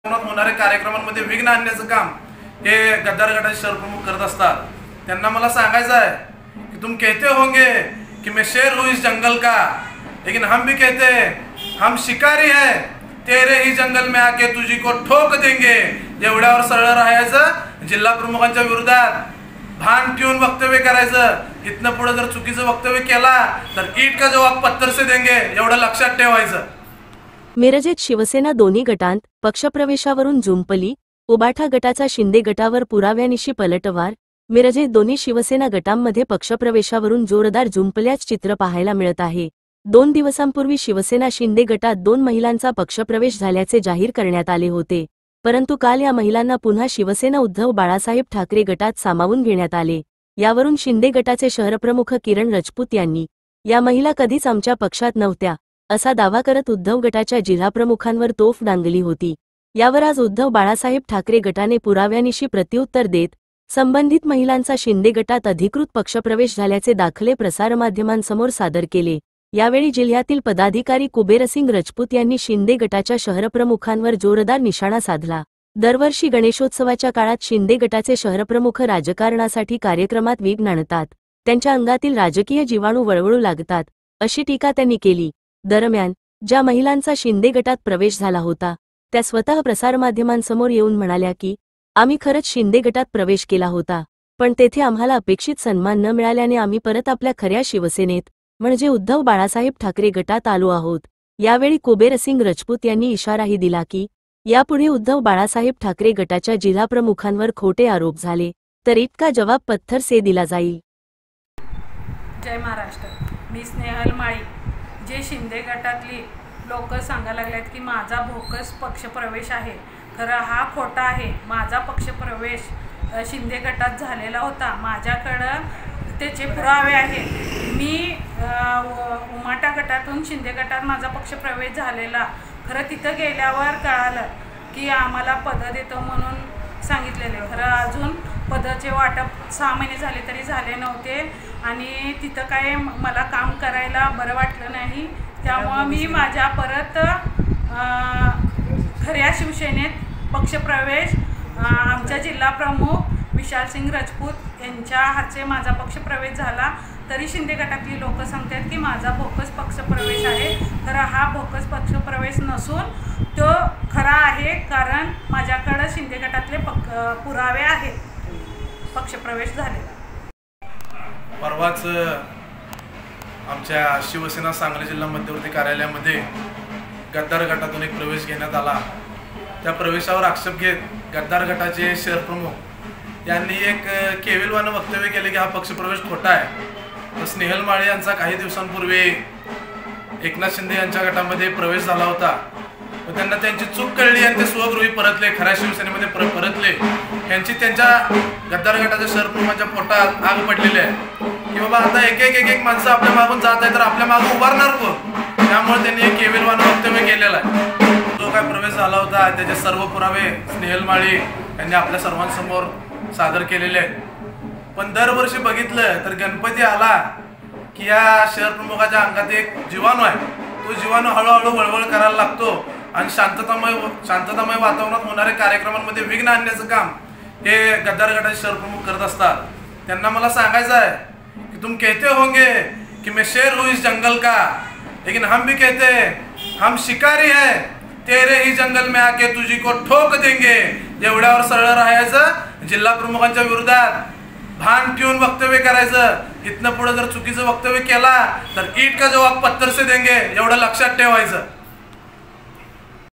होणाऱ्या कार्यक्रमांमध्ये विघ्न आणण्याचं काम हे गद्दार गटाचे शहर प्रमुख करत असतात। त्यांना मला सांगायचं आहे की तुम कहते होंगे कि मैं शेर हूँ इस जंगल का, लेकिन हम भी कहते हैं हम शिकारी है, तेरे ही जंगल में आके तुझी को ठोक देंगे। एवढ्यावर सरळ राहायचं, जिल्हा प्रमुखांच्या विरोधात भान ठेवून वक्तव्य करायचं। इथनं पुढे जर चुकीचं वक्तव्य केला तर ईट का जवाब पत्थर से देंगे, एवढं लक्षात ठेवायचं। मिरजेत शिवसेना दोन्ही गटांत पक्षप्रवेशावरून जुंपली, उबाठा गटाचा शिंदे गटावर पुराव्यानिशी पलटवार। मिरजेत दोन्ही शिवसेना गटांमध्ये पक्षप्रवेशावरून जोरदार जुंपल्याच चित्र पाहायला मिळत आहे। 2 दिवसांपूर्वी शिवसेना शिंदे गटात 2 महिलांचा पक्षप्रवेश झाल्याचे जाहीर करण्यात आले होते, परंतु काल या महिलांना पुन्हा शिवसेना उद्धव बाळासाहेब ठाकरे गटात सामावून घेण्यात आले। यावरून शिंदे गटाचे शहरप्रमुख किरण राजपूत यांनी या महिला कधीच आमच्या पक्षात नव्हत्या असा दावा करत उद्धव गटाच्या जिल्हाप्रमुखांवर तोफ डांगली होती। यावर आज उद्धव बाळासाहेब ठाकरे गटाने पुराव्यानिशी प्रत्युत्तर देत संबंधित महिलांचा शिंदे गटात अधिकृत पक्षप्रवेश झाल्याचे दाखले प्रसारमाध्यमांसमोर सादर केले। यावेळी जिल्ह्यातील पदाधिकारी कुबेरसिंग राजपूत यांनी शिंदे गटाच्या शहरप्रमुखांवर जोरदार निशाणा साधला। दरवर्षी गणेशोत्सवाच्या काळात शिंदे गटाचे शहरप्रमुख राजकारणासाठी कार्यक्रमात विघ्न आणतात, त्यांच्या अंगातील राजकीय जीवाणू वळवळू लागतात, अशी टीका त्यांनी केली। दरम्यान ज्या महिलांचा शिंदे गटात प्रवेश झाला होता त्या स्वतः प्रसारमाध्यमांसमोर येऊन म्हणाल्या की आम्ही खरंच शिंदे गटात प्रवेश केला होता, पण तेथे आम्हाला अपेक्षित सन्मान न मिळाल्याने आम्ही परत आपल्या खऱ्या शिवसेनेत म्हणजे उद्धव बाळासाहेब ठाकरे गटात आलो आहोत। यावेळी कुबेरसिंग राजपूत यांनी इशाराही दिला की यापुढे उद्धव बाळासाहेब ठाकरे गटाच्या जिल्हाप्रमुखांवर खोटे आरोप झाले तर इतका जवाब पत्थर से दिला जाईल। जय महाराष्ट्र। मी स्नेहल माळी। जे शिंदे गटातली लोक सांगायला लागलेत की माझा भोकस पक्षप्रवेश आहे, खरं हा खोटा आहे। माझा पक्षप्रवेश शिंदे गटात झालेला होता, माझ्याकडं त्याचे पुरावे आहेत। मी उमाटा गटातून शिंदे गटात माझा पक्षप्रवेश झालेला, खरं तिथं गेल्यावर कळालं की आम्हाला पद देतो म्हणून सांगितलेले, खरं अजून पदाचे वाटप 6 महिने झाले तरी झाले नव्हते आणि तिथं काय मला काम करायला बरं वाटलं नाही। त्यामुळं मी माझ्या परत खऱ्या शिवसेनेत पक्षप्रवेश आमच्या जिल्हाप्रमुख विशालसिंग राजपूत यांच्या हातचे माझा पक्षप्रवेश झाला। तरी शिंदे गटातली लोक सांगतात की माझा भोकस पक्षप्रवेश आहे, खरं हा भोकस पक्षप्रवेश नसून तो खरा आहे, कारण माझ्याकडं शिंदे गटातले पुरावे आहेत पक्षप्रवेश झालेला। परवाच आमच्या शिवसेना सांगली जिल्हा मध्यवर्ती कार्यालयामध्ये गद्दार गटातून एक प्रवेश घेण्यात आला। त्या प्रवेशावर आक्षेप घेत गद्दार गटाचे शहर प्रमुख यांनी एक केविलवानं वक्तव्य केले की हा पक्षप्रवेश खोटा आहे। स्नेहल माळी यांचा काही दिवसांपूर्वी एकनाथ शिंदे यांच्या गटामध्ये प्रवेश झाला होता, त्यांना त्यांची चूक कळली आणि ते स्वगृही परतले, खऱ्या शिवसेनेमध्ये परतले। यांची त्यांच्या गद्दार गटाच्या शहर प्रमुखांच्या पोटात आग पडलेली आहे की बाबा आता एक एक माणसं आपल्या मागून जात आहे तर आपल्या मागून उभारणार कोण। त्यामुळे त्यांनी एक केविलवानं वक्तव्य केलेलं आहे। जो काय प्रवेश झाला होता त्याचे सर्व पुरावे स्नेहल माळी यांनी आपल्या सर्वांसमोर सादर केलेले आहेत। पण दरवर्षी बघितलं तर गणपती आला की या शहर प्रमुखाच्या अंगात एक जीवाणू आहे, तो जीवाणू हळूहळू वळवळ करायला लागतो आणि शांततामय वातावरणात होणाऱ्या कार्यक्रमांमध्ये विघ्न आणण्याचं काम हे गद्दार गटाचे शहर प्रमुख करत असतात। त्यांना मला सांगायचं आहे कि तुम कहते होंगे कि मैं शेर हूँ इस जंगल का, लेकिन हम भी कहते हैं हम शिकारी है, तेरे ही जंगल में आके तुझी को ठोक देंगे। एवढ्यावर सरळ राहायचं, जिल्हा प्रमुखांच्या विरोधात भान ठेवून वक्तव्य करायचं। इथनं पुढे जर चुकीचं वक्तव्य केला तर ईट का जवाब पत्थर से देंगे, एवढं लक्षात ठेवायचं।